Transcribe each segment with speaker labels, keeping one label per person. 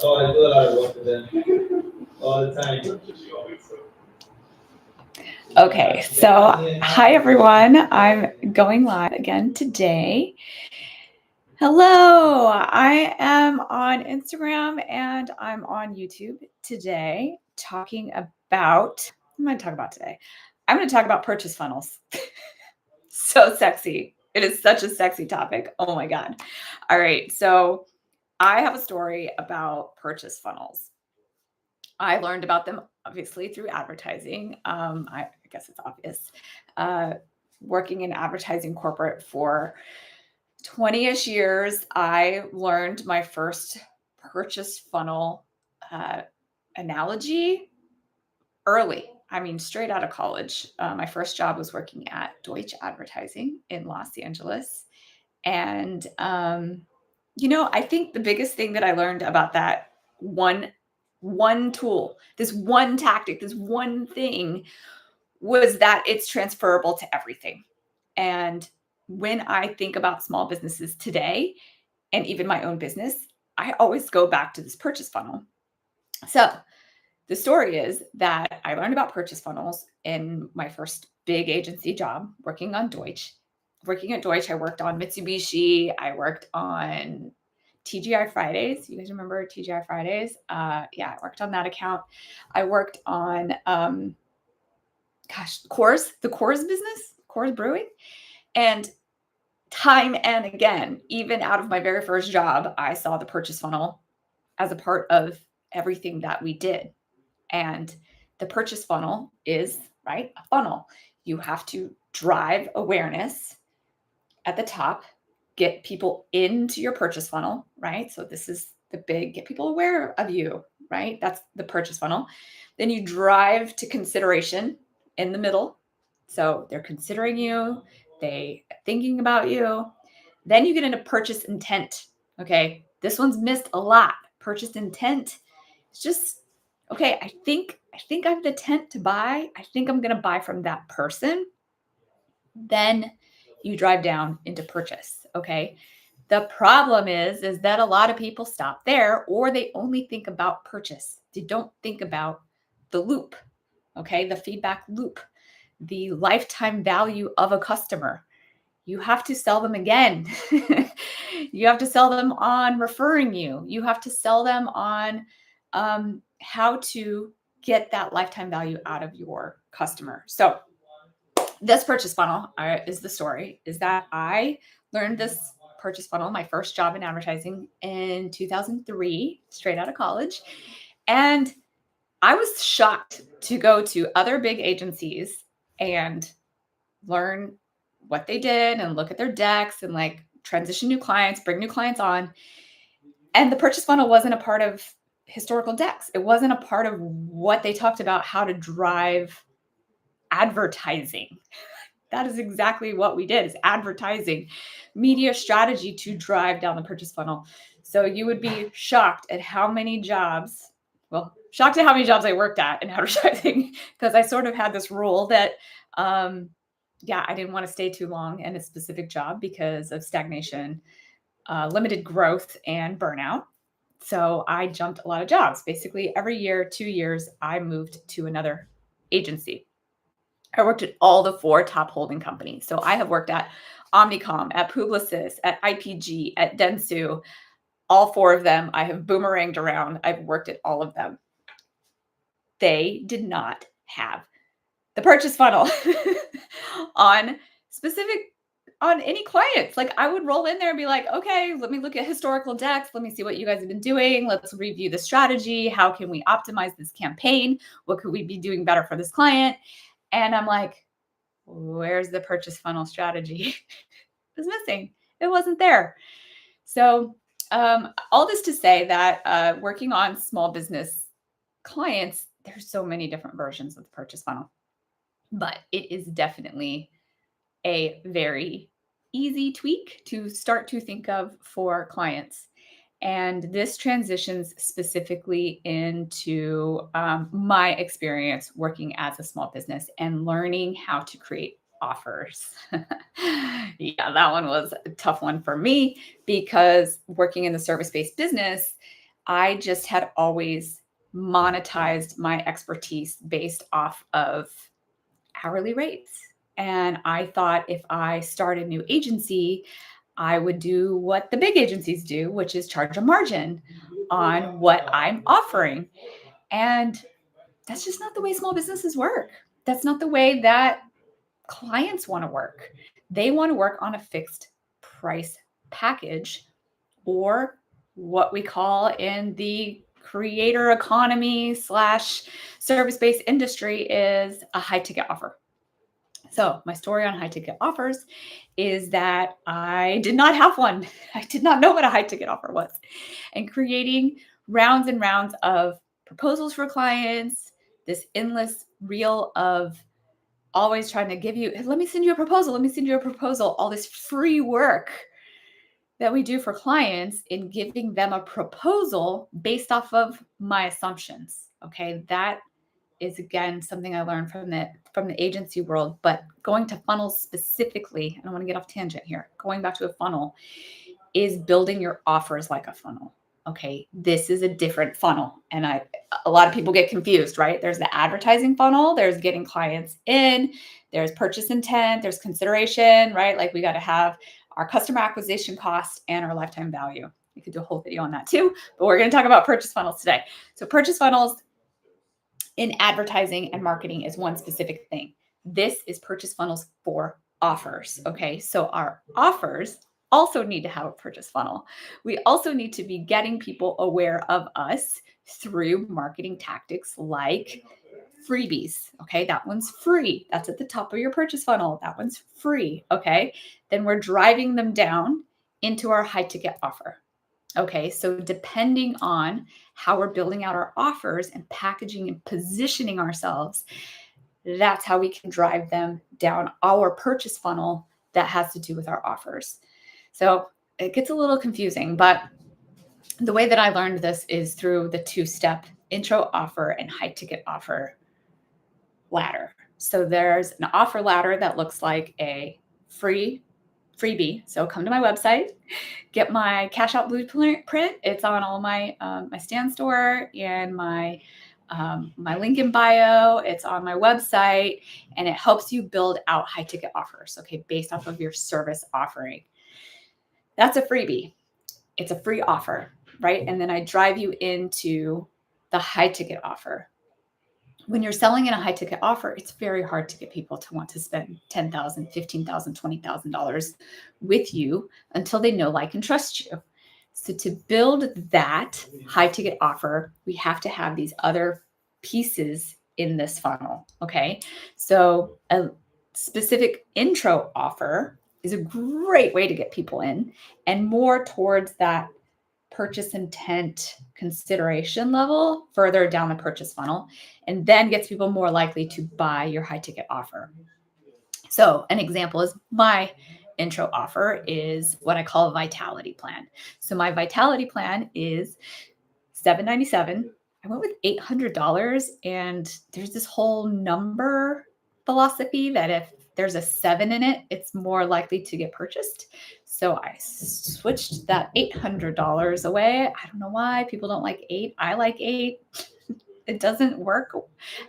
Speaker 1: Oh, I do a lot of work for them all the time.
Speaker 2: Okay, so hi everyone. I'm going live again today. Hello, I am on Instagram and I'm on YouTube today talking about, what am I talking about today? I'm going to talk about purchase funnels. So sexy. It is such a sexy topic. Oh my God. All right, so I have a story about purchase funnels. I learned about them obviously through advertising. I guess it's obvious. Working in advertising corporate for 20-ish years, I learned my first purchase funnel analogy early. I mean, straight out of college. My first job was working at Deutsche Advertising in Los Angeles. And, I think the biggest thing that I learned about that one tool, this one tactic, this one thing was that it's transferable to everything. And when I think about small businesses today and even my own business, I always go back to this purchase funnel. So the story is that I learned about purchase funnels in my first big agency job working on Deutsche. Working at Deutsche, I worked on Mitsubishi. I worked on TGI Fridays. You guys remember TGI Fridays? I worked on that account. I worked on, the Coors business, Coors Brewing. And time and again, even out of my very first job, I saw the purchase funnel as a part of everything that we did. And the purchase funnel is, right, a funnel. You have to drive awareness at the top, get people into your purchase funnel, right? So this is the big, get people aware of you, right? That's the purchase funnel. Then you drive to consideration in the middle. So they're considering you, they are thinking about you. Then you get into purchase intent. Okay, this one's missed a lot. Purchase intent. It's just, okay, I think I have the intent to buy. I think I'm going to buy from that person. Then you drive down into purchase. Okay. The problem is that a lot of people stop there, or they only think about purchase. They don't think about the loop. Okay. The feedback loop, the lifetime value of a customer. You have to sell them again. You have to sell them on referring you. You have to sell them on how to get that lifetime value out of your customer. So this purchase funnel is the story, is that I learned this purchase funnel, my first job in advertising in 2003, straight out of college. And I was shocked to go to other big agencies and learn what they did and look at their decks and like transition new clients, bring new clients on. And the purchase funnel wasn't a part of historical decks. It wasn't a part of what they talked about, how to drive advertising. That is exactly what we did, is advertising, media strategy to drive down the purchase funnel. So you would be shocked at how many jobs, shocked at how many jobs I worked at in advertising, because I sort of had this rule that, I didn't want to stay too long in a specific job because of stagnation, limited growth, and burnout. So I jumped a lot of jobs. Basically, every year, 2 years, I moved to another agency. I worked at all the 4 top holding companies. So I have worked at Omnicom, at Publicis, at IPG, at Dentsu. All 4 of them I have boomeranged around. I've worked at all of them. They did not have the purchase funnel on any clients. Like I would roll in there and be like, okay, let me look at historical decks. Let me see what you guys have been doing. Let's review the strategy. How can we optimize this campaign? What could we be doing better for this client? And I'm like, where's the purchase funnel strategy? It was missing. It wasn't there. So all this to say that working on small business clients, there's so many different versions of the purchase funnel, but it is definitely a very easy tweak to start to think of for clients. And this transitions specifically into my experience working as a small business and learning how to create offers. Yeah, that one was a tough one for me because working in the service-based business, I just had always monetized my expertise based off of hourly rates. And I thought if I start a new agency, I would do what the big agencies do, which is charge a margin on what I'm offering. And that's just not the way small businesses work. That's not the way that clients want to work. They want to work on a fixed price package, or what we call in the creator economy slash service-based industry is a high ticket offer. So my story on high ticket offers is that I did not have one. I did not know what a high ticket offer was. And creating rounds and rounds of proposals for clients, this endless reel of always trying to give you, let me send you a proposal, let me send you a proposal, all this free work that we do for clients in giving them a proposal based off of my assumptions. Okay, that is again something I learned from the agency world, but going to funnels specifically, I don't want to get off tangent here. Going back to a funnel is building your offers like a funnel. Okay, this is a different funnel, and a lot of people get confused, right? There's the advertising funnel, there's getting clients in, there's purchase intent, there's consideration, right? Like we got to have our customer acquisition cost and our lifetime value. We could do a whole video on that too, but we're going to talk about purchase funnels today. So purchase funnels in advertising and marketing is one specific thing. This is purchase funnels for offers. Okay, so our offers also need to have a purchase funnel. We also need to be getting people aware of us through marketing tactics like freebies. Okay, that one's free. That's at the top of your purchase funnel. That one's free. Okay, then we're driving them down into our high ticket offer. Okay, so depending on how we're building out our offers and packaging and positioning ourselves, that's how we can drive them down our purchase funnel that has to do with our offers. So it gets a little confusing, but the way that I learned this is through the two-step intro offer and high ticket offer ladder. So there's an offer ladder that looks like a freebie. So come to my website, get my cash out blueprint. It's on all my my Stan store and my link in bio. It's on my website, and it helps you build out high ticket offers. Okay, based off of your service offering. That's a freebie. It's a free offer, right? And then I drive you into the high ticket offer. When you're selling in a high ticket offer, it's very hard to get people to want to spend $10,000, $15,000, $20,000 with you until they know, like, and trust you. So to build that high ticket offer, we have to have these other pieces in this funnel. Okay. So a specific intro offer is a great way to get people in, and more towards that purchase intent consideration level further down the purchase funnel, and then gets people more likely to buy your high ticket offer. So an example is my intro offer is what I call a vitality plan. So my vitality plan is $797. I went with $800, and there's this whole number philosophy that if there's a 7 in it, it's more likely to get purchased. So I switched that $800 away. I don't know why people don't like 8. I like 8. It doesn't work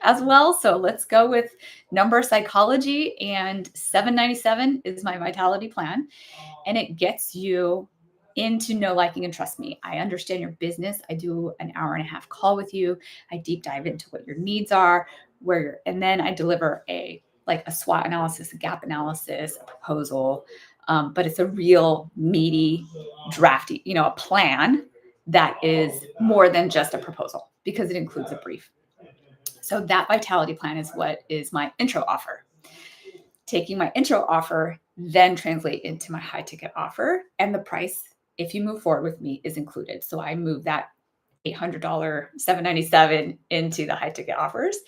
Speaker 2: as well. So let's go with number psychology, and $797 is my vitality plan, and it gets you into know, liking, and trust me. I understand your business. I do an hour and a half call with you. I deep dive into what your needs are, and then I deliver a SWOT analysis, a gap analysis, a proposal. But it's a real meaty, drafty, a plan that is more than just a proposal because it includes a brief. So that vitality plan is what is my intro offer. Taking my intro offer, then translate into my high ticket offer, and the price, if you move forward with me, is included. So I move that $800, $797 into the high ticket offers.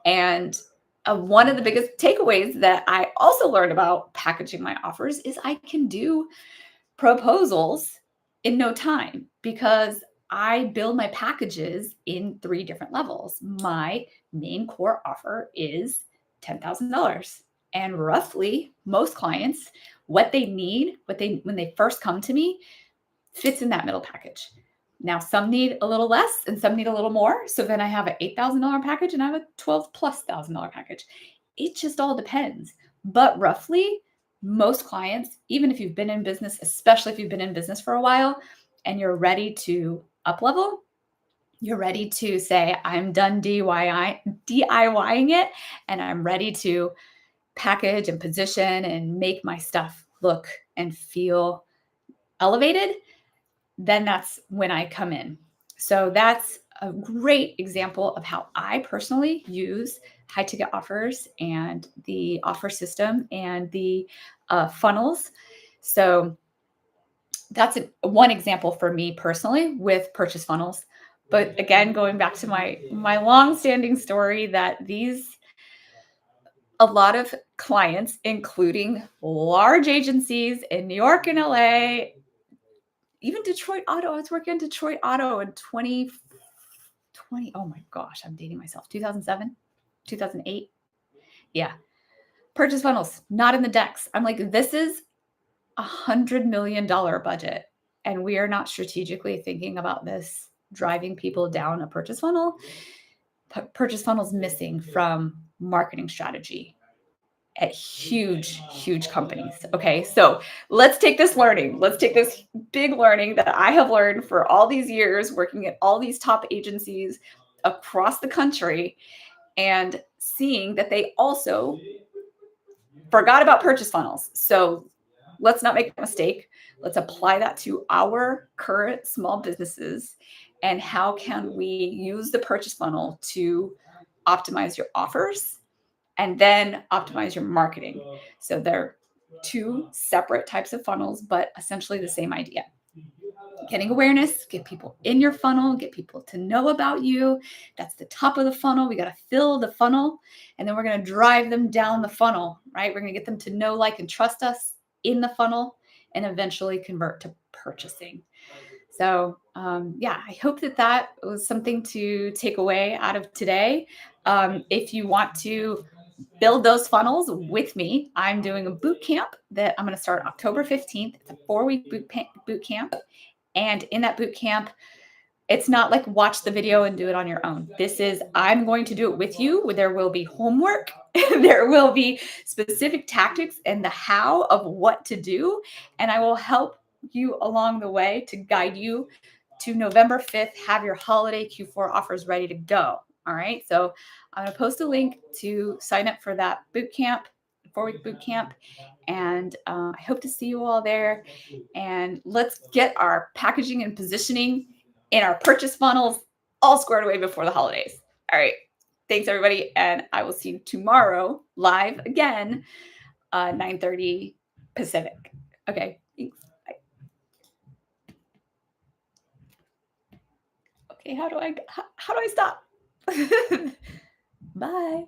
Speaker 2: And one of the biggest takeaways that I also learned about packaging my offers is I can do proposals in no time because I build my packages in 3 different levels. My main core offer is $10,000. And roughly most clients, what they need, when they first come to me, fits in that middle package. Now, some need a little less and some need a little more. So then I have an $8,000 package and I have a $12,000+ package. It just all depends. But roughly, most clients, even if you've been in business, especially if you've been in business for a while and you're ready to up level, you're ready to say, I'm done DIYing it, and I'm ready to package and position and make my stuff look and feel elevated, then that's when I come in. So that's a great example of how I personally use high ticket offers and the offer system and the funnels. So that's one example for me personally with purchase funnels. But again, going back to my long-standing story, that a lot of clients, including large agencies in New York and LA, even Detroit Auto. I was working in Detroit Auto in 2020. Oh my gosh, I'm dating myself. 2007, 2008. Yeah. Purchase funnels, not in the decks. I'm like, this is $100 million budget. And we are not strategically thinking about this driving people down a purchase funnel. Purchase funnels missing from marketing strategy at huge companies. Okay. So let's take this learning. Let's take this big learning that I have learned for all these years working at all these top agencies across the country and seeing that they also forgot about purchase funnels. So let's not make a mistake. Let's apply that to our current small businesses. And how can we use the purchase funnel to optimize your offers and then optimize your marketing? So they're two separate types of funnels, but essentially the same idea. Getting awareness, get people in your funnel, get people to know about you. That's the top of the funnel. We got to fill the funnel, and then we're going to drive them down the funnel, right? We're going to get them to know, like, and trust us in the funnel and eventually convert to purchasing. So yeah, I hope that was something to take away out of today. If you want to build those funnels with me, I'm doing a boot camp that I'm going to start October 15th. It's a 4-week boot camp. And in that boot camp, it's not like watch the video and do it on your own. This is, I'm going to do it with you. There will be homework. There will be specific tactics and the how of what to do. And I will help you along the way to guide you to November 5th, have your holiday Q4 offers ready to go. All right. So I'm going to post a link to sign up for that boot camp, 4-week boot camp. And I hope to see you all there. And let's get our packaging and positioning in our purchase funnels all squared away before the holidays. All right. Thanks, everybody. And I will see you tomorrow live again, 9:30 Pacific. Okay. Thanks. Bye. Okay. How do I stop? Bye.